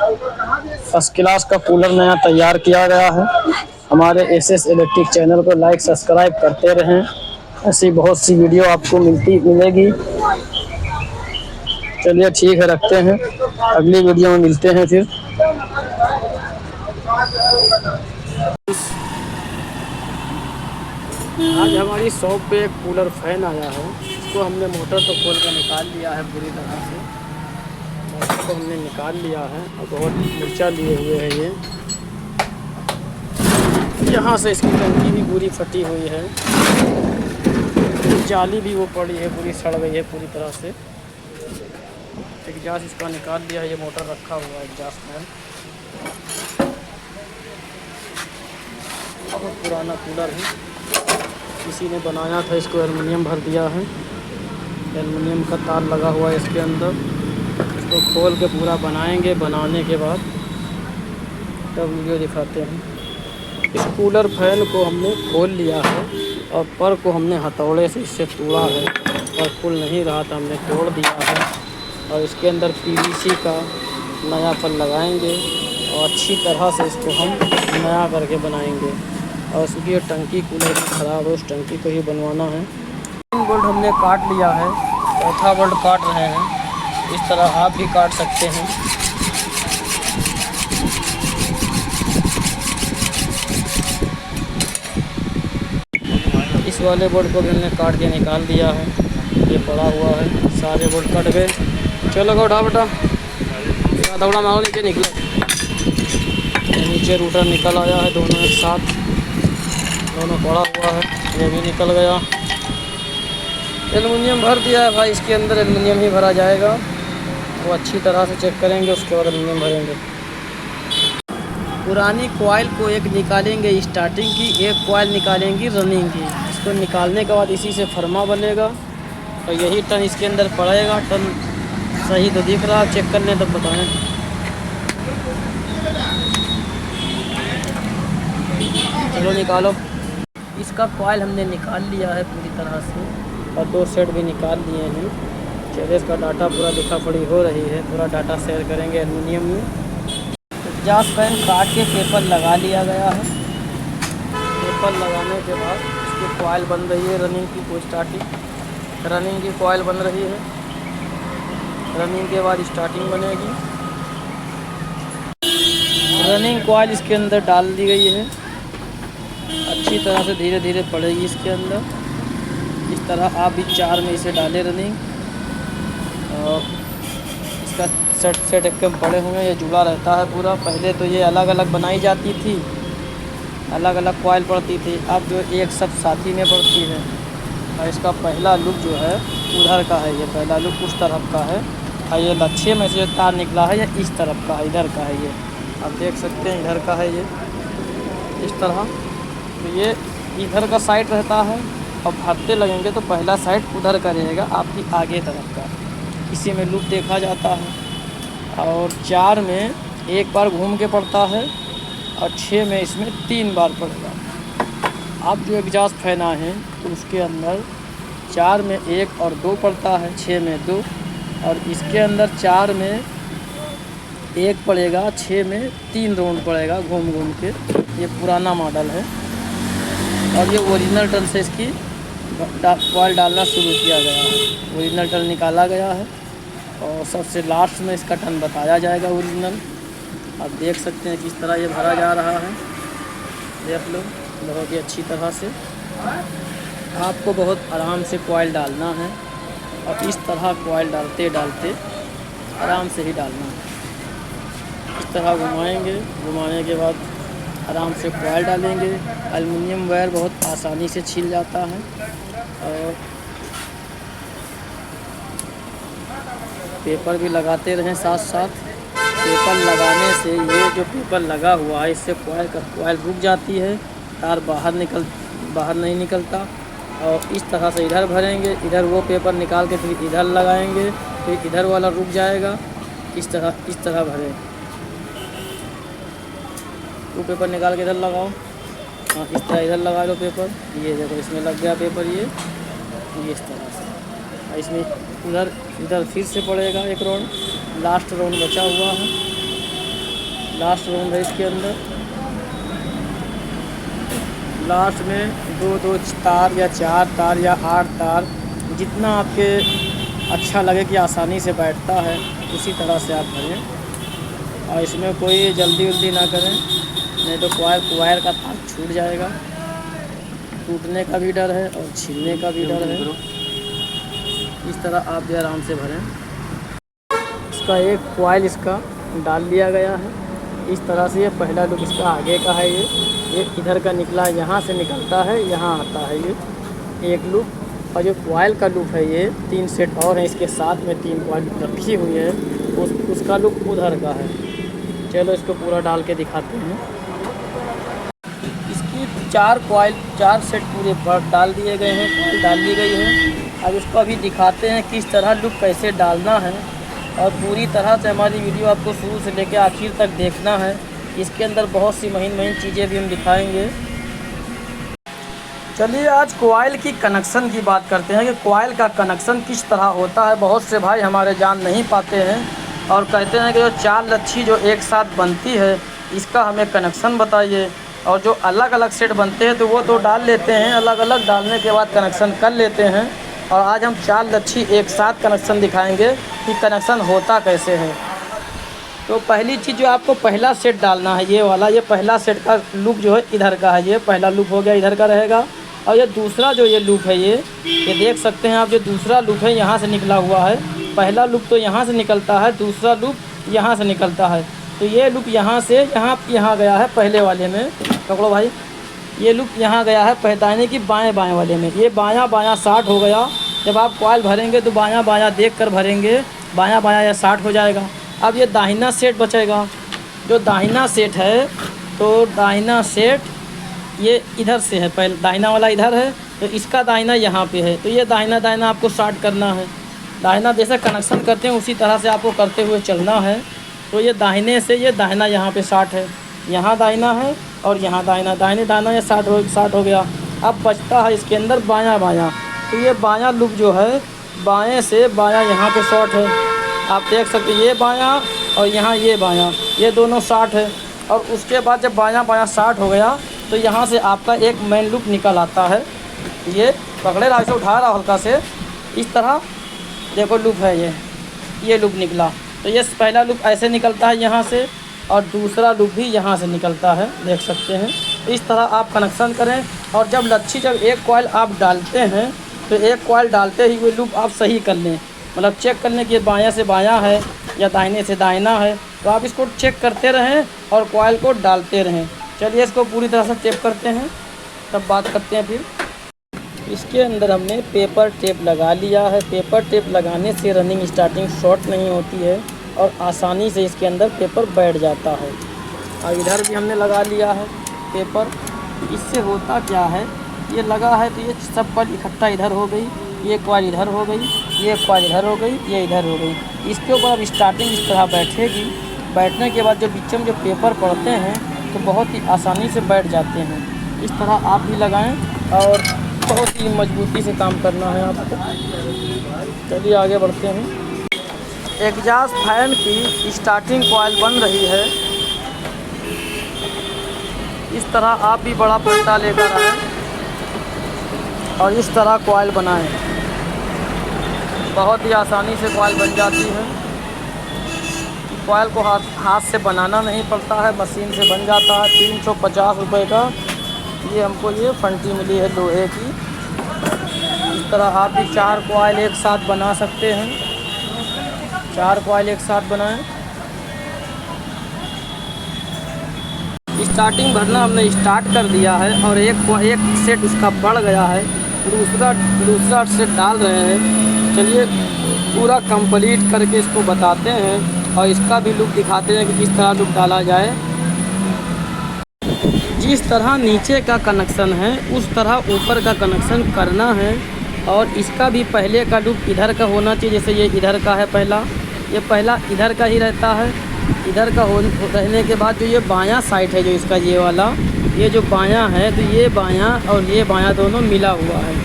First class का cooler नया तैयार किया गया है। हमारे एसएस इलेक्ट्रिक चैनल को लाइक सब्सक्राइब करते रहें। ऐसी बहुत सी वीडियो आपको मिलेगी। चलिए ठीक है, रखते हैं, अगली वीडियो में मिलते हैं फिर। आज हमारी शॉप पे एक कूलर फैन आया है। इसको हमने मोटर तो खोल कर निकाल लिया है पूरी तरह से। मोटर को हमने निकाल लिया है और बहुत ऊंचा लिए हुए है ये। यहाँ से इसकी टंकी भी पूरी फटी हुई है, जाली भी वो पड़ी है, पूरी सड़ गई है पूरी तरह से। एग्जास्ट इसका निकाल दिया है, ये मोटर रखा हुआ है एग्जास्ट फैन। बहुत पुराना कूलर है, किसी ने बनाया था, इसको एल्युमिनियम भर दिया है। एल्युमिनियम का तार लगा हुआ है इसके अंदर। इसको खोल के पूरा बनाएंगे, बनाने के बाद तब वीडियो दिखाते हैं। इस कूलर फैन को हमने खोल लिया है और पर को हमने हथौड़े से इससे तोड़ा है और खुल नहीं रहा था, हमने तोड़ दिया है। और इसके अंदर पीवीसी का नया पर लगाएंगे और अच्छी तरह से इसको हम नया करके बनाएंगे। और उसकी टंकी कूलर की ख़राब है, उस टंकी को ही बनवाना है। 3 बोल्ट हमने काट लिया है, चौथा बोल्ट काट रहे हैं। इस तरह आप भी काट सकते हैं। इस वाले बोल्ट को भी हमने काट के निकाल दिया है, ये पड़ा हुआ है। सारे बोल्ट कट गए। चलो लगा उठा बेटा, दौड़ा मारो, नीचे निकला। नीचे रूटर निकल आया है, दोनों एक साथ, दोनों पड़ा हुआ है, ये भी निकल गया। एल्युमिनियम भर दिया है भाई, इसके अंदर एल्युमिनियम ही भरा जाएगा। वो अच्छी तरह से चेक करेंगे, उसके बाद एल्युमिनियम भरेंगे। पुरानी कॉइल को एक निकालेंगे स्टार्टिंग की, एक कॉइल निकालेंगी रनिंग की। इसको निकालने के बाद इसी से फरमा बनेगा और यही टन इसके अंदर पड़ेगा। टन सही तो दिख रहा, चेक कर लें तब बताएं। चलो निकालो। इसका कॉइल हमने निकाल लिया है पूरी तरह से और 2 सेट भी निकाल लिए हैं। चलिए इसका डाटा पूरा लिखा पढ़ी हो रही है, पूरा डाटा शेयर करेंगे एल्युमिनियम में। एग्जास्ट फैन काट के पेपर लगा लिया गया है। पेपर लगाने के बाद इसकी कॉइल बन रही है रनिंग की, कोई स्टार्टिंग रनिंग की कॉइल बन रही है। रनिंग के बाद स्टार्टिंग बनेगी। रनिंग कॉइल इसके अंदर डाल दी गई है, अच्छी तरह से धीरे धीरे पड़ेगी इसके अंदर। इस तरह आप भी 4 में इसे डालें रनिंग। और इसका सेट एकदम पड़े हुए, ये जुड़ा रहता है पूरा। पहले तो ये अलग अलग बनाई जाती थी, अलग अलग कॉइल पड़ती थी, अब जो एक सब साथी में पड़ती है। और इसका पहला लुक जो है उधर का है, ये पहला लुक उस तरफ का है। और ये लच्छे में से तार निकला है, ये इस तरफ का है, इधर का है। ये आप देख सकते हैं, इधर का है ये इस तरह। तो ये इधर का साइड रहता है और भरते लगेंगे तो पहला साइड उधर का रहेगा, आपकी आगे तरफ का। इसी में लूप देखा जाता है। और 4 में 1 बार घूम के पड़ता है और 6 में इसमें 3 बार पड़ेगा। आप जो एग्जास्ट फैन आए हैं तो उसके अंदर 4 में 1 और 2 पड़ता है, 6 में 2। और इसके अंदर 4 में 1 पड़ेगा, 6 में 3 राउंड पड़ेगा घूम घूम के। ये पुराना मॉडल है और ये ओरिजिनल टन से इसकी कॉइल डालना शुरू किया गया है। ओरिजिनल टन निकाला गया है और सबसे लास्ट में इसका टन बताया जाएगा ओरिजिनल। आप देख सकते हैं किस तरह ये भरा जा रहा है, देख लो बहुत ही अच्छी तरह से। आपको बहुत आराम से कॉइल डालना है और इस तरह कॉइल डालते डालते आराम से ही डालना है। इस तरह घुमाएंगे, घुमाने के बाद आराम से कॉइल डालेंगे। एल्युमिनियम वायर बहुत आसानी से छिल जाता है। और पेपर भी लगाते रहें साथ साथ। पेपर लगाने से ये जो पेपर लगा हुआ है इससे कॉइल रुक जाती है, तार बाहर नहीं निकलता। और इस तरह से इधर भरेंगे, इधर वो पेपर निकाल के फिर इधर लगाएंगे, फिर इधर वाला रुक जाएगा। इस तरह भरें। वो पेपर निकाल के इधर लगाओ, हाँ इस तरह इधर लगा लो पेपर। ये देखो इसमें लग गया पेपर, ये इस तरह से। इसमें इधर फिर से पड़ेगा 1 राउंड, लास्ट राउंड बचा हुआ है। लास्ट राउंड है इसके अंदर। लास्ट में 2-2 तार या 4 तार या 8 तार, जितना आपके अच्छा लगे कि आसानी से बैठता है उसी तरह से आप भरें। और इसमें कोई जल्दी ना करें, नहीं तो वायर का तार छूट जाएगा, टूटने का भी डर है और छीलने का भी डर है। इस तरह आप भी आराम से भरें। इसका एक कॉइल इसका डाल लिया गया है इस तरह से। ये पहला लूप इसका आगे का है, ये इधर का निकला, यहाँ से निकलता है, यहाँ आता है ये एक लूप। और जो कॉइल का लूप है ये 3 सेट और हैं इसके साथ में, 3 कॉइल रखी हुई है, उसका लूप उधर का है। चलो इसको पूरा डाल के दिखाते हैं। इसकी 4 कॉइल 4 सेट पूरे डाल दिए गए हैं, कॉइल डाल दी गई है। अब इसको अभी दिखाते हैं किस तरह लूप कैसे डालना है, और पूरी तरह से हमारी वीडियो आपको शुरू से लेकर आखिर तक देखना है। इसके अंदर बहुत सी महीन चीज़ें भी हम दिखाएंगे। चलिए आज कॉइल की कनेक्शन की बात करते हैं कि कॉइल का कनेक्शन किस तरह होता है। बहुत से भाई हमारे जान नहीं पाते हैं और कहते हैं कि जो 4 लच्छी जो एक साथ बनती है इसका हमें कनेक्शन बताइए। और जो अलग अलग सेट बनते हैं तो वो तो डाल लेते हैं, अलग अलग डालने के बाद कनेक्शन कर लेते हैं। और आज हम 4 लच्छी एक साथ कनेक्शन दिखाएंगे कि कनेक्शन होता कैसे है। तो पहली चीज़ जो आपको पहला सेट डालना है ये वाला, ये पहला सेट का लूप जो है इधर का है, ये पहला लूप हो गया, इधर का रहेगा। और ये दूसरा जो ये लूप है ये देख सकते हैं आप, जो दूसरा लूप है यहाँ से निकला हुआ है। पहला लूप तो यहाँ से निकलता है, दूसरा लूप यहाँ से निकलता है। तो ये लूप यहाँ से यहाँ गया है पहले वाले में, पकड़ो भाई, ये लूप यहाँ गया है पहचाने की बाएं वाले में। ये बायां शार्ट हो गया। जब आप कॉइल भरेंगे तो बायां देख कर भरेंगे, बायां या शार्ट हो जाएगा। अब ये दाहिना सेट बचेगा। जो दाहिना सेट है तो दाहिना सेट ये इधर से है, पहले दाहिना वाला इधर है तो इसका दाहिना यहाँ पे है। तो ये दाहिना आपको शार्ट करना है। दाहिना जैसे कनेक्शन करते हैं उसी तरह से आपको करते हुए चलना है। तो ये दाहिने से ये दाहिना यहाँ पे शार्ट है, यहाँ दाहिना है और यहाँ दाहिना ये शार्ट हो गया। अब बचता है इसके अंदर बायां। तो ये बायां लूप जो है बाएं से बायां यहाँ पे शॉर्ट है, आप देख सकते हैं। ये बायां और यहाँ ये बायां, ये दोनों शार्ट है। और उसके बाद जब बायां शार्ट हो गया तो यहाँ से आपका एक मेन लूप निकल आता है। ये पकड़े रहा, इसे उठा रहा हल्का से, इस तरह देखो लूप है ये लूप निकला। तो ये पहला लूप ऐसे निकलता है यहाँ से और दूसरा लूप भी यहाँ से निकलता है, देख सकते हैं। इस तरह आप कनेक्शन करें। और जब एक कॉइल आप डालते हैं तो एक कॉइल डालते ही वो लूप आप सही कर लें, मतलब चेक कर लें कि बायां से बायां है या दाहिने से दाहिना है। तो आप इसको चेक करते रहें और कॉइल को डालते रहें। चलिए इसको पूरी तरह से टेप करते हैं, तब बात करते हैं फिर। इसके अंदर हमने पेपर टेप लगा लिया है। पेपर टेप लगाने से रनिंग स्टार्टिंग शॉर्ट नहीं होती है और आसानी से इसके अंदर पेपर बैठ जाता है। और इधर भी हमने लगा लिया है पेपर। इससे होता क्या है, ये लगा है तो ये सब कॉइल इकट्ठा इधर हो गई, ये कॉइल इधर हो गई, ये कॉइल इधर हो गई, ये इधर हो गई। इसके ऊपर अब स्टार्टिंग इस तरह बैठेगी। बैठने के बाद जो बीच में जो पेपर पड़ते हैं तो बहुत ही आसानी से बैठ जाते हैं। इस तरह आप भी लगाएं और बहुत ही मजबूती से काम करना है आपको। चलिए आगे बढ़ते हैं। एग्जॉस्ट फैन की स्टार्टिंग कॉइल बन रही है। इस तरह आप भी बड़ा पट्टा लेकर आएँ और इस तरह कॉइल बनाएं। बहुत ही आसानी से कॉइल बन जाती है। कॉइल को हाथ से बनाना नहीं पड़ता है, मशीन से बन जाता है। 350 रुपये का ये हमको ये फंटी मिली है लोहे की। इस तरह आप भी 4 कॉइल एक साथ बना सकते हैं। 4 कॉइल एक साथ बनाएं। स्टार्टिंग भरना हमने स्टार्ट कर दिया है और एक सेट उसका बढ़ गया है, दूसरा सेट डाल रहे हैं। चलिए पूरा कंप्लीट करके इसको बताते हैं और इसका भी लुक दिखाते हैं कि किस तरह लुक डाला जाए। जिस तरह नीचे का कनेक्शन है उस तरह ऊपर का कनेक्शन करना है। और इसका भी पहले का लुक इधर का होना चाहिए। जैसे ये इधर का है पहला, ये पहला इधर का ही रहता है। इधर का रहने के बाद जो ये बायां साइड है, जो इसका ये वाला, ये जो बायां है तो ये बायां और ये बायां दोनों मिला हुआ है।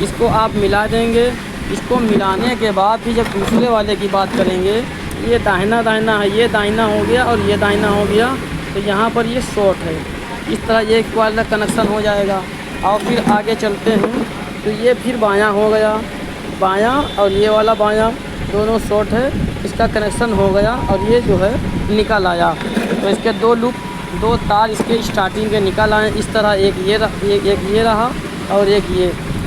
इसको आप मिला देंगे। इसको मिलाने के बाद भी जब दूसरे वाले की बात करेंगे ये दाहिना दाहिना है, ये दाहिना हो गया और ये दाहिना हो गया, तो यहाँ पर ये शॉर्ट है। इस तरह ये कॉइल का कनेक्शन हो जाएगा। और फिर आगे चलते हैं तो ये फिर बायां हो गया, बायां और ये वाला बायां दोनों शॉर्ट है, इसका कनेक्शन हो गया और ये जो है निकल आया। तो इसके दो लूप, दो तार इसके स्टार्टिंग के निकल आए। इस तरह एक ये रहा और एक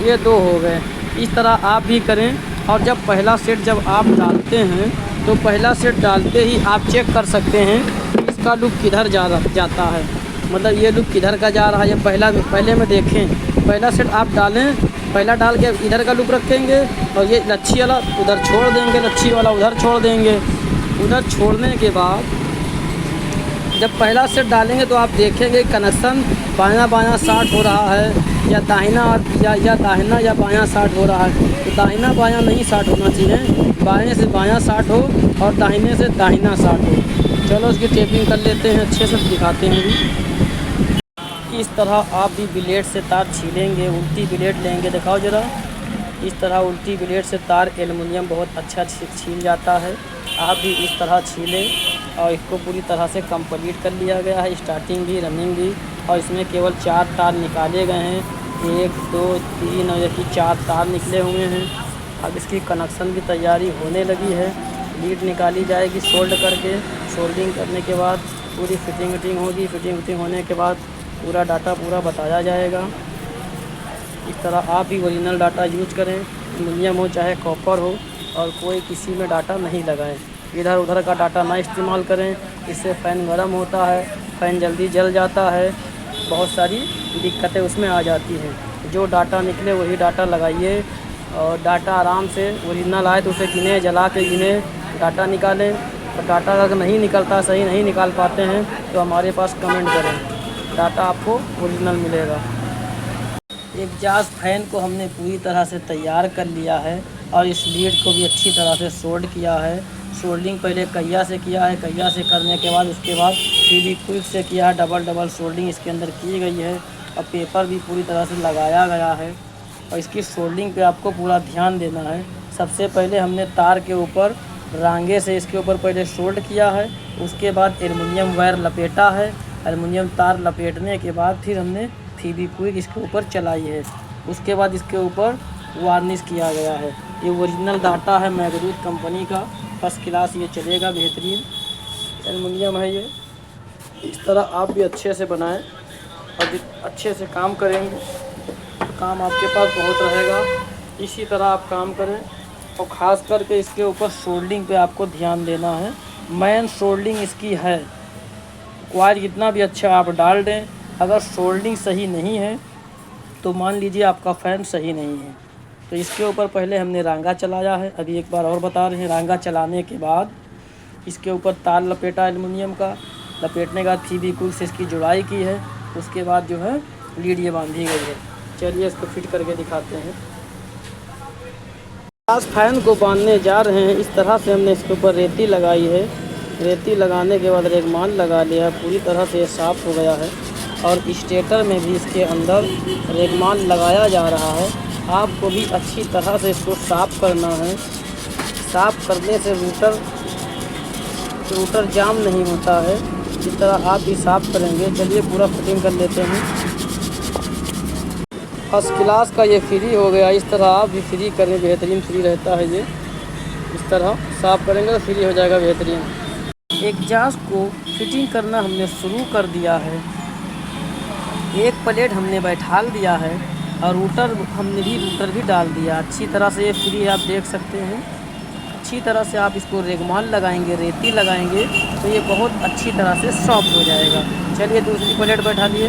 ये दो हो गए। इस तरह आप भी करें। और जब पहला सेट जब आप डालते हैं तो पहला सेट डालते ही आप चेक कर सकते हैं इसका लूप किधर जाता है, मतलब ये लूप किधर का जा रहा है। ये पहले में देखें, पहला सेट आप डालें, पहला डाल के इधर का लूप रखेंगे और ये लच्छी वाला उधर छोड़ देंगे, लच्छी वाला उधर छोड़ देंगे। उधर छोड़ने के बाद जब पहला सेट डालेंगे तो आप देखेंगे कनेक्शन बायां बायां स्टार्ट हो रहा है या दाहिना या बायां स्टार्ट हो रहा है। तो दाहिना बायां नहीं स्टार्ट होना चाहिए, बाएं से बायां स्टार्ट हो और दाहिने से दाहिना स्टार्ट हो। चलो इसकी टेपिंग कर लेते हैं, अच्छे से दिखाते हैं भी। इस तरह आप भी ब्लेड से तार छीलेंगे, उल्टी ब्लेड लेंगे, दिखाओ ज़रा। इस तरह उल्टी ब्लेड से तार एल्युमिनियम बहुत अच्छा छील जाता है। आप भी इस तरह छीलें और इसको पूरी तरह से कंप्लीट कर लिया गया है, स्टार्टिंग भी रनिंग भी। और इसमें केवल 4 तार निकाले गए हैं, 1 2 3 और ये 4 तार निकले हुए हैं। अब इसकी कनेक्शन की तैयारी होने लगी है, लीड निकाली जाएगी सोल्ड करके। सोल्डिंग करने के बाद पूरी फिटिंग होगी, फिटिंग होने के बाद पूरा डाटा पूरा बताया जाएगा। इस तरह आप भी ओरिजिनल डाटा यूज करें, एल्युमिनियम हो चाहे कॉपर हो, और कोई किसी में डाटा नहीं लगाएं। इधर उधर का डाटा ना इस्तेमाल करें, इससे फ़ैन गर्म होता है, फ़ैन जल्दी जल जाता है, बहुत सारी दिक्कतें उसमें आ जाती हैं। जो डाटा निकले वही डाटा लगाइए, और डाटा आराम से ओरिजिनल आए तो उसे गिने, जला के गिने, डाटा निकालें। और डाटा अगर नहीं निकलता, सही नहीं निकाल पाते हैं तो हमारे पास कमेंट करें, डाटा आपको ओरिजिनल मिलेगा। एग्जॉस्ट फैन को हमने पूरी तरह से तैयार कर लिया है और इस लीड को भी अच्छी तरह से सोल्ड किया है। सोल्डिंग पहले कैया से किया है, कैया से करने के बाद उसके बाद फेविक्विक से किया है। डबल सोल्डिंग इसके अंदर की गई है और पेपर भी पूरी तरह से लगाया गया है। और इसकी सोल्डिंग पे आपको पूरा ध्यान देना है। सबसे पहले हमने तार के ऊपर रांगे से इसके ऊपर पहले सोल्ड किया है, उसके बाद एल्युमिनियम वायर लपेटा है। एल्युमिनियम तार लपेटने के बाद फिर हमने फेविक्विक इसके ऊपर चलाई है, उसके बाद इसके ऊपर वार्निश किया गया है। ये ओरिजिनल डाटा है मैग्रूथ कंपनी का, फर्स्ट क्लास, ये चलेगा, बेहतरीन एल्युमिनियम है ये। इस तरह आप भी अच्छे से बनाएं और अच्छे से काम करेंगे, काम आपके पास बहुत रहेगा। इसी तरह आप काम करें और ख़ास करके इसके ऊपर सोल्डिंग पे आपको ध्यान देना है। मेन सोल्डिंग इसकी है, कॉइल कितना भी अच्छा आप डाल दें, अगर सोल्डिंग सही नहीं है तो मान लीजिए आपका फ़ैन सही नहीं है। तो इसके ऊपर पहले हमने रांगा चलाया है, अभी एक बार और बता रहे हैं। रांगा चलाने के बाद इसके ऊपर तार लपेटा एल्युमिनियम का, लपेटने के बाद फेविक्विक से इसकी जुड़ाई की है, उसके बाद जो है लीड ये बांधी गई है। चलिए इसको फिट करके दिखाते हैं। आज फैन को बांधने जा रहे हैं। इस तरह से हमने इसके ऊपर रेती लगाई है, रेती लगाने के बाद रेगमाल लगा लिया, पूरी तरह से ये साफ़ हो गया है। और स्टेटर में भी इसके अंदर रेगमाल लगाया जा रहा है। आपको भी अच्छी तरह से इसको साफ़ करना है। साफ़ करने से रूटर जाम नहीं होता है। इस तरह आप भी साफ़ करेंगे। चलिए पूरा फिटिंग कर लेते हैं। फर्स्ट क्लास का ये फ्री हो गया। इस तरह आप भी फ्री करें, बेहतरीन फ्री रहता है ये। इस तरह साफ़ करेंगे तो फ्री हो जाएगा बेहतरीन। एग्जॉस्ट को फिटिंग करना हमने शुरू कर दिया है। एक प्लेट हमने बैठाल दिया है और रूटर भी डाल दिया। अच्छी तरह से ये फ्री आप देख सकते हैं। अच्छी तरह से आप इसको रेगमाल लगाएंगे, रेती लगाएंगे तो ये बहुत अच्छी तरह से सॉफ्ट हो जाएगा। चलिए दूसरी प्लेट बैठा लिए।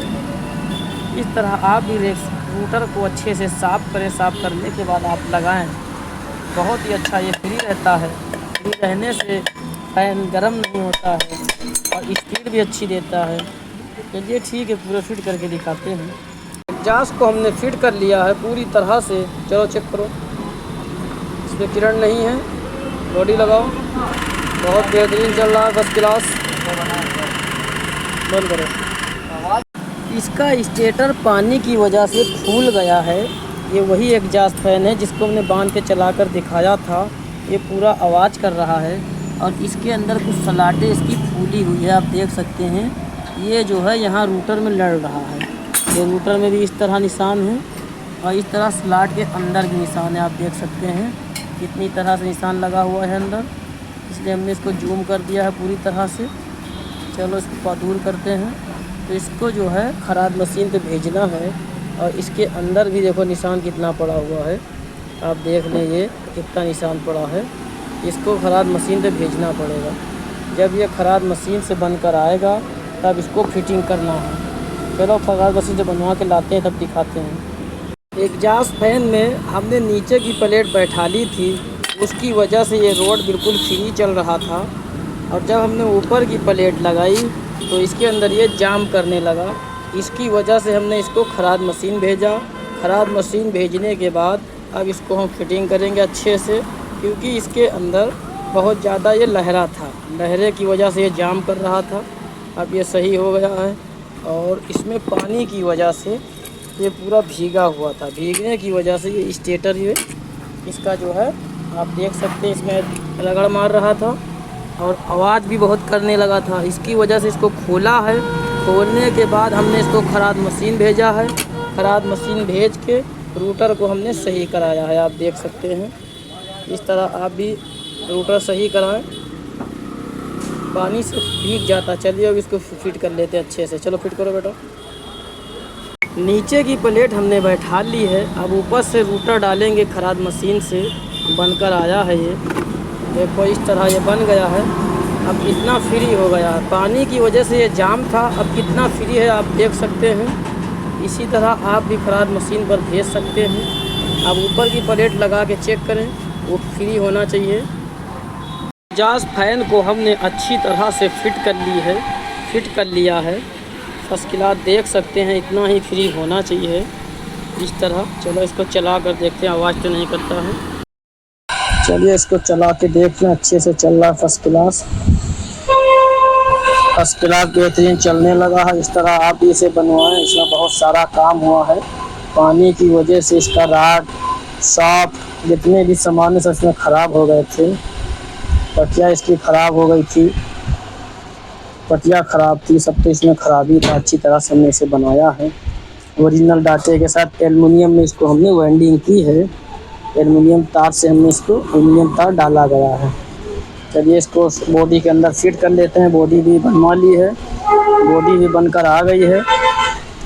इस तरह आप भी रूटर को अच्छे से साफ़ करें। साफ़ करने के बाद आप लगाएं, बहुत ही अच्छा ये फ्री रहता है। फ्री रहने से फैन गर्म नहीं होता है और स्पीड भी अच्छी देता है। चलिए ठीक है, पूरा फिट करके दिखाते हैं। एग्जॉस्ट को हमने फिट कर लिया है पूरी तरह से। चलो चेक करो, इसमें किरण नहीं है। बॉडी लगाओ, बहुत बेहतरीन चल रहा है, फर्स्ट क्लास। बंद करो। इसका स्टेटर पानी की वजह से फूल गया है। ये वही एग्जॉस्ट फैन है जिसको हमने बांध के चलाकर दिखाया था। ये पूरा आवाज़ कर रहा है। और इसके अंदर कुछ सलाटें इसकी फूली हुई है, आप देख सकते हैं। ये जो है यहाँ रूटर में लड़ रहा है। ये रूटर में भी इस तरह निशान है और इस तरह स्लाट के अंदर भी निशान है, आप देख सकते हैं कितनी तरह से निशान लगा हुआ है अंदर। इसलिए हमने इसको जूम कर दिया है पूरी तरह से। चलो इसको दूर करते हैं। तो इसको जो है खराद मशीन पे भेजना है और इसके अंदर भी देखो निशान कितना पड़ा हुआ है, आप देख लें ये कितना निशान पड़ा है। इसको खराद मशीन पे भेजना पड़ेगा। जब ये खराद मशीन से बनकर आएगा तब इसको फिटिंग करना है। चलो खराद मशीन से बनवा के लाते हैं, तब दिखाते हैं। एग्जॉस्ट फैन में हमने नीचे की प्लेट बैठा ली थी, उसकी वजह से ये रोड बिल्कुल फ्री चल रहा था। और जब हमने ऊपर की प्लेट लगाई तो इसके अंदर ये जाम करने लगा। इसकी वजह से हमने इसको खराद मशीन भेजा। खराद मशीन भेजने के बाद अब इसको हम फिटिंग करेंगे अच्छे से, क्योंकि इसके अंदर बहुत ज़्यादा ये लहरा था। लहरे की वजह से ये जाम कर रहा था। अब ये सही हो गया है। और इसमें पानी की वजह से ये पूरा भीगा हुआ था। भीगने की वजह से ये स्टेटर ये इसका जो है आप देख सकते हैं इसमें रगड़ मार रहा था और आवाज़ भी बहुत करने लगा था। इसकी वजह से इसको खोला है। खोलने के बाद हमने इसको खराद मशीन भेजा है। खराद मशीन भेज के रूटर को हमने सही कराया है, आप देख सकते हैं। इस तरह आप भी रूटर सही कराएं। पानी से भीग जाता। चलिए अब इसको फिट कर लेते हैं अच्छे से। चलो फिट करो बेटा। नीचे की प्लेट हमने बैठा ली है। अब ऊपर से रूटर डालेंगे खराद मशीन से। बनकर आया है ये, देखो इस तरह ये बन गया है। अब कितना फ्री हो गया है। पानी की वजह से ये जाम था, अब कितना फ्री है आप देख सकते हैं। इसी तरह आप भी खराद मशीन पर भेज सकते हैं। अब ऊपर की प्लेट लगा के चेक करें, वो फ्री होना चाहिए। एग्जॉस्ट फैन को हमने अच्छी तरह से फिट कर ली है, फिट कर लिया है। फर्स्ट क्लास देख सकते हैं, इतना ही फ्री होना चाहिए इस तरह। चलो इसको चला कर देखते हैं, आवाज़ तो नहीं करता है। चलिए इसको चला के देखते हैं, अच्छे से चल रहा है फर्स्ट क्लास। फर्स्ट क्लास बेहतरीन चलने लगा है। इस तरह आप भी इसे बनवाएं। इसमें बहुत सारा काम हुआ है। पानी की वजह से इसका राड साफ जितने भी सामान है इसमें ख़राब हो गए थे। पटिया इसकी ख़राब हो गई थी, पटिया ख़राब थी, सब तो इसमें ख़राबी था। अच्छी तरह से हमने इसे बनाया है। ओरिजिनल डाटे के साथ एल्युमिनियम में इसको हमने वेल्डिंग की है। एल्युमिनियम तार से हमने इसको एल्युमिनियम तार डाला गया है। चलिए इसको बॉडी के अंदर फिट कर लेते हैं। बॉडी भी बनवा ली है, बॉडी भी बनकर आ गई है।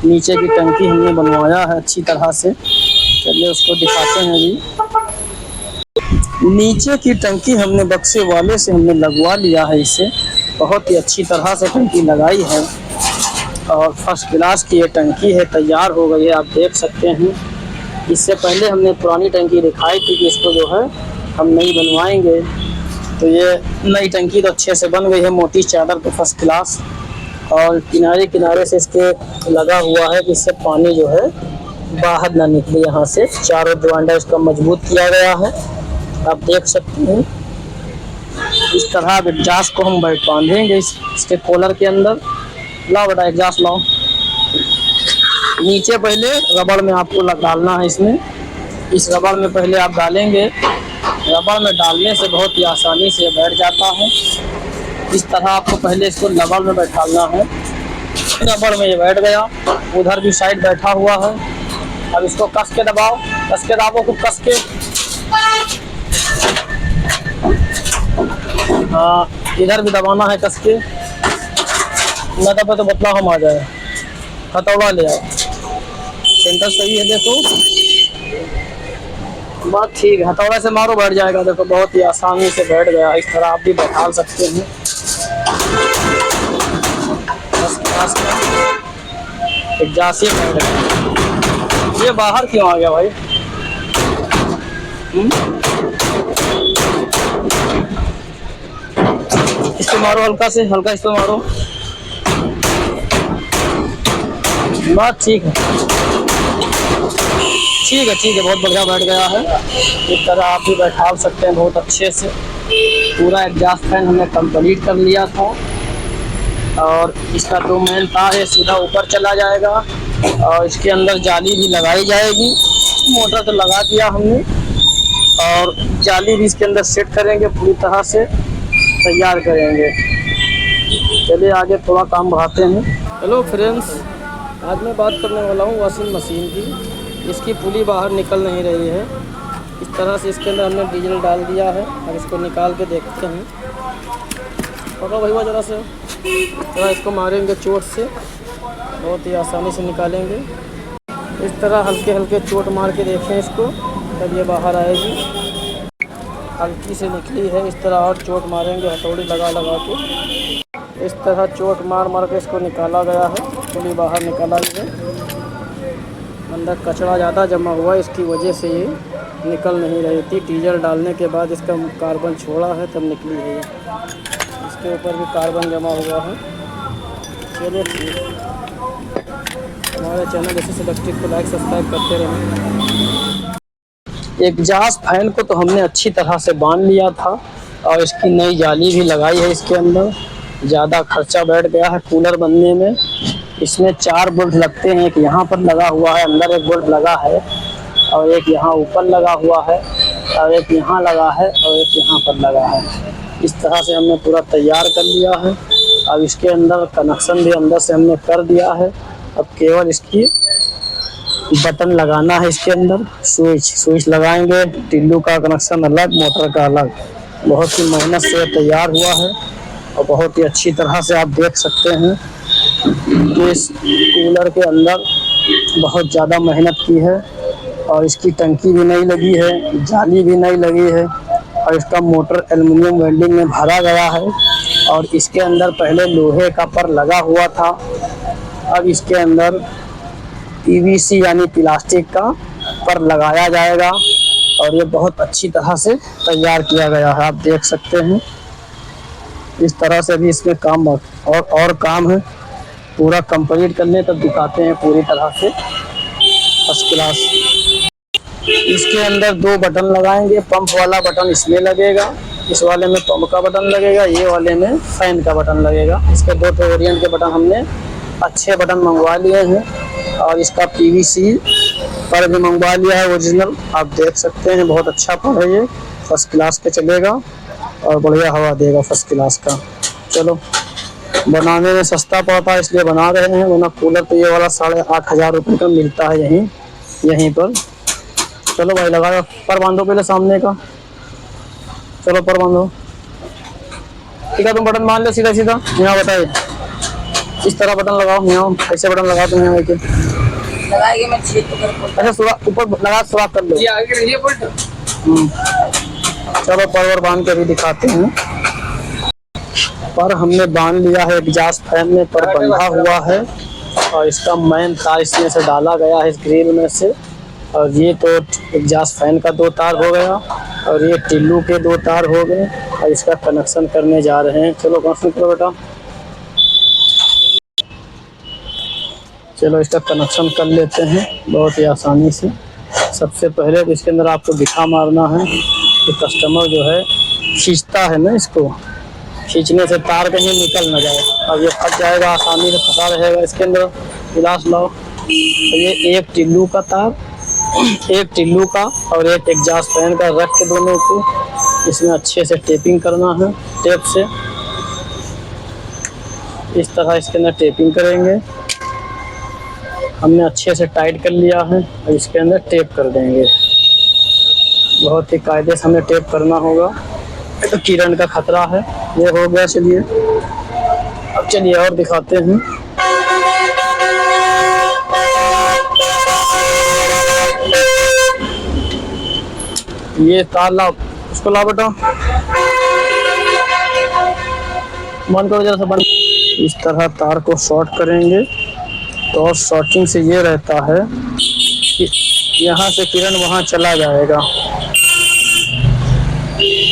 नीचे की टंकी हमने बनवाया है अच्छी तरह से। चलिए उसको दिखाते हैं। अभी नीचे की टंकी हमने बक्से वाले से हमने लगवा लिया है। इसे बहुत ही अच्छी तरह से टंकी लगाई है और फर्स्ट क्लास की ये टंकी है, तैयार हो गई है, आप देख सकते हैं। इससे पहले हमने पुरानी टंकी दिखाई थी कि इसको जो है हम नई बनवाएंगे। तो ये नई टंकी तो अच्छे से बन गई है, मोटी चादर पे फर्स्ट क्लास। और किनारे किनारे से इसके लगा हुआ है कि इससे पानी जो है बाहर ना निकले। यहाँ से चारों दरवाजा इसका मजबूत किया गया है, आप देख सकते हैं। इस तरह एग्जॉस्ट को हम बांधेंगे इसके कॉलर के अंदर। लाओ बेटा एग्जॉस्ट लाओ। नीचे पहले रबड़ में आपको डालना है। इसमें इस रबड़ में पहले आप डालेंगे। रबड़ में डालने से बहुत ही आसानी से बैठ जाता है। इस तरह आपको पहले इसको रबड़ में बैठाना है। रबड़ में ये बैठ गया, उधर भी साइड बैठा हुआ है। अब इसको कस के दबाओ, कस के दाबो, खूब कस के। हाँ, इधर भी दबाना है कस के। न दबे तो बतला हम आ जाए। हथौड़ा ले आओ, सेंटर सही है, देखो बात ठीक है। हथौड़ा से मारो, बैठ जाएगा। देखो बहुत ही आसानी से बैठ गया। इस तरह आप भी बैठा सकते हैं। एग्जॉस्ट से बैठ गया। ये बाहर क्यों आ गया भाई? इसको मारो हल्का से, हल्का इसको मारो। बात ठीक है, ठीक है, ठीक है, बहुत बढ़िया बैठ गया है। इस तरह आप भी बैठा सकते हैं बहुत अच्छे से। पूरा एग्जॉस्ट फैन हमने कंप्लीट कर लिया था और इसका जो मेन तार है सीधा ऊपर चला जाएगा और इसके अंदर जाली भी लगाई जाएगी। मोटर तो लगा दिया हमने और जाली भी इसके अंदर सेट करेंगे पूरी तरह से। तैयार करेंगे। चलिए आगे थोड़ा काम बढ़ाते हैं। हेलो फ्रेंड्स, आज मैं बात करने वाला हूँ वॉशिंग मशीन की। इसकी पुली बाहर निकल नहीं रही है। इस तरह से इसके अंदर हमने डीजल डाल दिया है। अब इसको निकाल के देखते हैं। पकड़ो भैया ज़रा से, थोड़ा इसको मारेंगे चोट से, बहुत ही आसानी से निकालेंगे। इस तरह हल्के हल्के चोट मार के देखें इसको, तब ये बाहर आएगी। हल्की से निकली है, इस तरह और चोट मारेंगे हथौड़ी लगा लगा के। इस तरह चोट मार मार के इसको निकाला गया है। पुली बाहर निकाला है। अंदर कचरा ज़्यादा जमा हुआ, इसकी वजह से ये निकल नहीं रही थी। डीजल डालने के बाद इसका कार्बन छोड़ा है तब निकली है ये। इसके ऊपर भी कार्बन जमा हुआ है। चलिए ठीक, हमारे चैनल जैसे इलेक्ट्रिक को लाइक सब्सक्राइब करते रहें। एग्जॉस्ट फैन को तो हमने अच्छी तरह से बांध लिया था और इसकी नई जाली भी लगाई है। इसके अंदर ज़्यादा खर्चा बैठ गया है कूलर बनने में। इसमें 4 बोल्ट लगते हैं, एक यहाँ पर लगा हुआ है, अंदर एक बोल्ट लगा है और एक यहाँ ऊपर लगा हुआ है और एक यहाँ लगा है और एक यहाँ पर लगा है। इस तरह से हमने पूरा तैयार कर लिया है। अब इसके अंदर कनेक्शन भी अंदर से हमने कर दिया है। अब केवल इसकी बटन लगाना है। इसके अंदर स्विच लगाएंगे। टिल्लू का कनेक्शन अलग, मोटर का अलग। बहुत ही मेहनत से तैयार हुआ है और बहुत ही अच्छी तरह से आप देख सकते हैं कि इस कूलर के अंदर बहुत ज़्यादा मेहनत की है और इसकी टंकी भी नहीं लगी है, जाली भी नहीं लगी है और इसका मोटर एल्युमिनियम वेल्डिंग में भरा गया है और इसके अंदर पहले लोहे का पर लगा हुआ था। अब इसके अंदर पीवीसी यानी प्लास्टिक का पर लगाया जाएगा और ये बहुत अच्छी तरह से तैयार किया गया है। आप देख सकते हैं इस तरह से भी इसमें काम और काम है। पूरा कंप्लीट कर लें तब दिखाते हैं पूरी तरह से फर्स्ट क्लास। इसके अंदर 2 बटन लगाएंगे। पंप वाला बटन इसमें लगेगा, इस वाले में पंप का बटन लगेगा, ये वाले में फैन का बटन लगेगा। इसके 2 वेरिएंट के बटन हमने अच्छे बटन मंगवा लिए हैं और इसका पीवीसी पर भी मंगवा लिया है ओरिजिनल। आप देख सकते हैं बहुत अच्छा पर है, ये फर्स्ट क्लास के चलेगा और बढ़िया हवा देगा फर्स्ट क्लास का। चलो, बनाने में सस्ता पड़ता है इसलिए बना रहे हैं, वरना कूलर तो ये वाला 8,500 रुपये का मिलता है यहीं पर। चलो भाई लगाओ, पर बांधो पहले सामने का। चलो पर बांधो, ठीक है। तुम बटन मान लो सीधा सीधा, यहाँ बताइए इस तरह बटन लगाओ। यहाँ ऐसे बटन लगाओ तुम, यहाँ के लगाएंगे मैं अच्छा सुराख ऊपर लगा, सुराख कर लो। ये आगे रहिए बोल्ट। चलो पर बांध के भी दिखाते हैं। पर हमने बांध लिया है, एग्जॉस्ट फैन में पर बंधा हुआ है और इसका मेन तार इसमें से डाला गया है, इस ग्रिल में से। और ये तो एग्जॉस्ट फैन का 2 तार हो गया और ये टिल्लू के 2 तार हो गए और इसका कनेक्शन करने जा रहे हैं। चलो कनेक्शन करो बेटा। चलो इसका कनेक्शन कर लेते हैं बहुत ही आसानी से। सबसे पहले तो इसके अंदर आपको दिखा मारना है कि कस्टमर जो है खींचता है ना, इसको खींचने से तार कहीं निकल ना जाए। अब ये फट जाएगा, आसानी से फंसा रहेगा इसके अंदर। गिलास लाओ। तो ये एक टिल्लू का तार, एक टिल्लू का और एक एग्जॉस्ट फैन का रख के दोनों को इसमें अच्छे से टेपिंग करना है टेप से। इस तरह इसके अंदर टेपिंग करेंगे। हमने अच्छे से टाइट कर लिया है और इसके अंदर टेप कर देंगे। बहुत ही कायदे से हमें टेप करना होगा, तो किरण का खतरा है। ये हो गया। चलिए अब चलिए और दिखाते हैं। ये तार लाओ, उसको लाओ बेटा, बंद करो जरा सा बंद। इस तरह तार को शॉर्ट करेंगे तो शॉर्टिंग से ये रहता है कि यहाँ से किरण वहाँ चला जाएगा।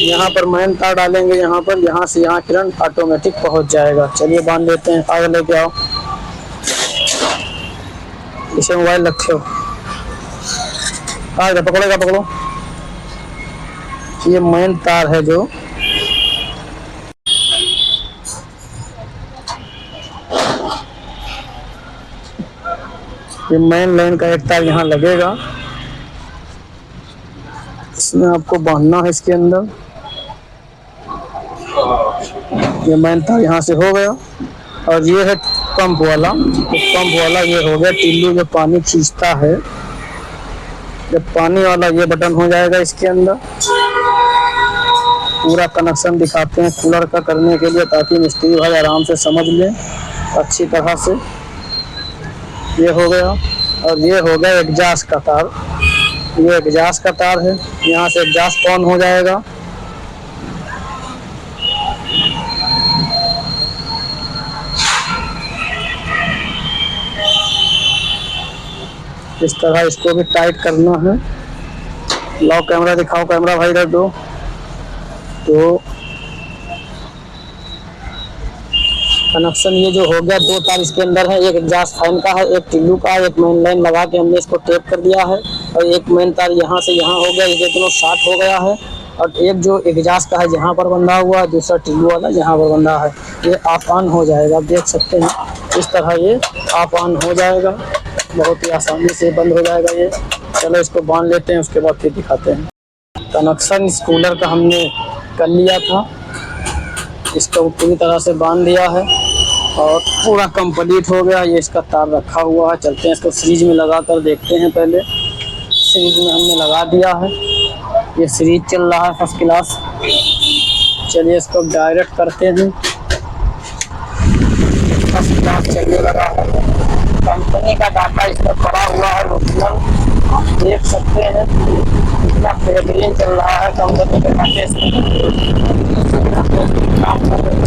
यहाँ पर मेन तार डालेंगे, यहाँ पर, यहाँ से यहाँ किरण ऑटोमेटिक पहुँच जाएगा। चलिए बांध देते हैं। आगे लेके आओ, इसे मोबाइल रखे हो, आगे पकड़ेगा, पकड़ो। ये मेन तार है जो ये मेन लाइन का एक तार यहाँ लगेगा, इसमें आपको बांधना है इसके अंदर। ये मेन तार यहाँ से हो गया। और ये है पंप वाला, तो पंप वाला ये हो गया टिल्लू जो पानी खींचता है। जब पानी वाला ये बटन हो जाएगा इसके अंदर। पूरा कनेक्शन दिखाते हैं कूलर का करने के लिए, ताकि मिस्त्री भाई आराम से समझ लें अच्छी तरह से। ये हो गया। और ये हो गया एग्जॉस्ट का तार, ये एग्जॉस्ट का तार है। यहाँ से एग्जॉस्ट ऑन हो जाएगा। इस तरह इसको भी टाइट करना है। लाओ कैमरा दिखाओ, कैमरा भाई इधर दो। तो कनेक्शन ये जो हो गया, 2 तार इसके अंदर है, एक एग्जॉस्ट फैन का है, एक टिल्लू का है। एक मेन लाइन लगा के हमने इसको टेप कर दिया है। और एक मेन तार यहाँ से यहाँ हो गया, ये दोनों शॉर्ट हो गया है। और एक जो एग्जॉस्ट का है जहाँ पर बंधा हुआ है, दूसरा टिल्लू वाला जहाँ पर बंधा है। ये ऑफ ऑन हो जाएगा, आप देख सकते हैं इस तरह ये ऑफ ऑन हो जाएगा। बहुत ही आसानी से बंद हो जाएगा ये। चलो इसको बांध लेते हैं, उसके बाद फिर दिखाते हैं। कनेक्शन इस कूलर का हमने कर लिया था, इसको पूरी तरह से बांध दिया है और पूरा कंप्लीट हो गया। ये इसका तार रखा हुआ है। चलते हैं इसको सीरीज में लगा कर देखते हैं। पहले सीरीज में हमने लगा दिया है, ये सीरीज चल रहा है फर्स्ट क्लास। चलिए इसको डायरेक्ट करते हैं। फर्स्ट क्लास चलने लगा है। कंपनी का डाटा इसमें पड़ा हुआ है, ओरिजिनल आप देख सकते हैं कितना बेहतरीन चल रहा है। कंपनी के डाटे से काम कर रहे हैं।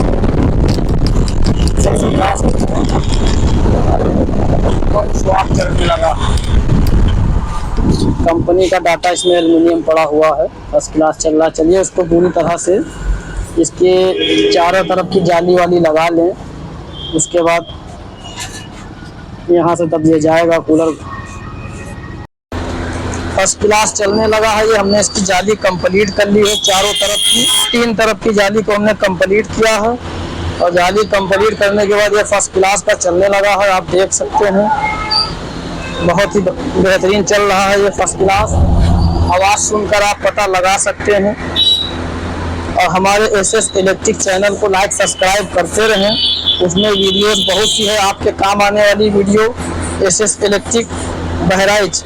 स्वाप करने लगा। कंपनी का डाटा इसमें एल्युमिनियम पड़ा हुआ है, फर्स्ट क्लास चल रहा है। चलिए इसको पूरी तरह से इसके चारों तरफ की जाली वाली लगा लें। उसके बाद यहाँ से तब ये जाएगा कूलर। फर्स्ट क्लास चलने लगा है। ये हमने इसकी जाली कंप्लीट कर ली है, चारों तरफ की 3 तरफ की जाली को हमने कंप्लीट किया है। और जाली कंप्लीट करने के बाद ये फर्स्ट क्लास का चलने लगा है, आप देख सकते हैं बहुत ही बेहतरीन चल रहा है ये फर्स्ट क्लास। आवाज़ सुनकर आप पता लगा सकते हैं। और हमारे एसएस इलेक्ट्रिक चैनल को लाइक सब्सक्राइब करते रहें, उसमें वीडियोस बहुत सी है आपके काम आने वाली वीडियो। SS electric Bahraich.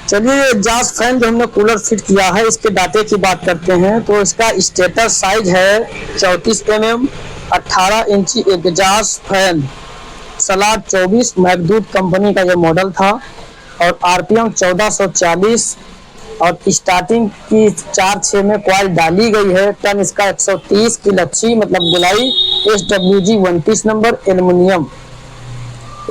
चलिए एग्जॉस्ट फैन जो हमने कूलर फिट किया है, इसके डाटे की बात करते हैं। तो इसका स्टेटर साइज है 34 mm, 18 इंची एग्जॉस्ट फैन, सलाड 24, मैगदूत कंपनी का ये मॉडल था। और आरपीएम 1440 और स्टार्टिंग की 4/6 में कॉइल डाली गई है। टन इसका 130 की लच्छी मतलब गुलाई, SWG 29 नंबर एल्युमिनियम।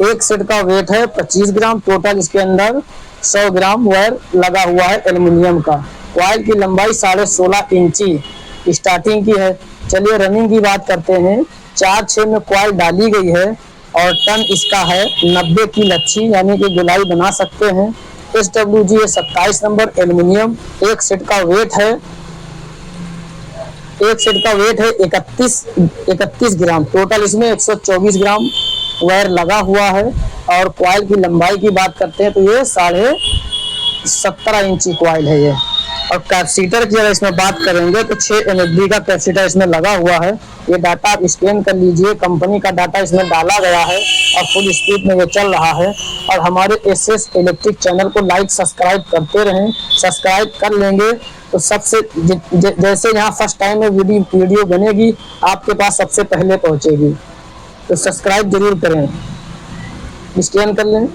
एक सेट का वेट है 25 ग्राम। टोटल इसके अंदर 100 ग्राम वायर लगा हुआ है एल्युमिनियम का। कॉइल की लंबाई 16.5 इंची स्टार्टिंग की है। चलिए रनिंग की बात करते हैं। 4/6 में कॉइल डाली गई है और टन इसका है 90 की लच्छी, यानी कि गुलाई बना सकते हैं। SWG 27 number aluminium. एक सेट का वेट है 31 ग्राम। टोटल इसमें 124 ग्राम वायर लगा हुआ है। और कॉइल की लंबाई की बात करते हैं तो ये 17.5 इंची कॉइल है ये। और कैपेसिटर की अगर इसमें बात करेंगे तो 6 MHD का कैपेसिटर इसमें लगा हुआ है। ये डाटा आप स्कैन कर लीजिए, कंपनी का डाटा इसमें डाला गया है और फुल स्पीड में ये चल रहा है। और हमारे एसएस इलेक्ट्रिक चैनल को लाइक सब्सक्राइब करते रहें। सब्सक्राइब कर लेंगे तो सबसे जैसे यहाँ फर्स्ट टाइम में वीडियो बनेगी आपके पास सबसे पहले पहुँचेगी। तो सब्सक्राइब जरूर करें, स्कैन कर लें।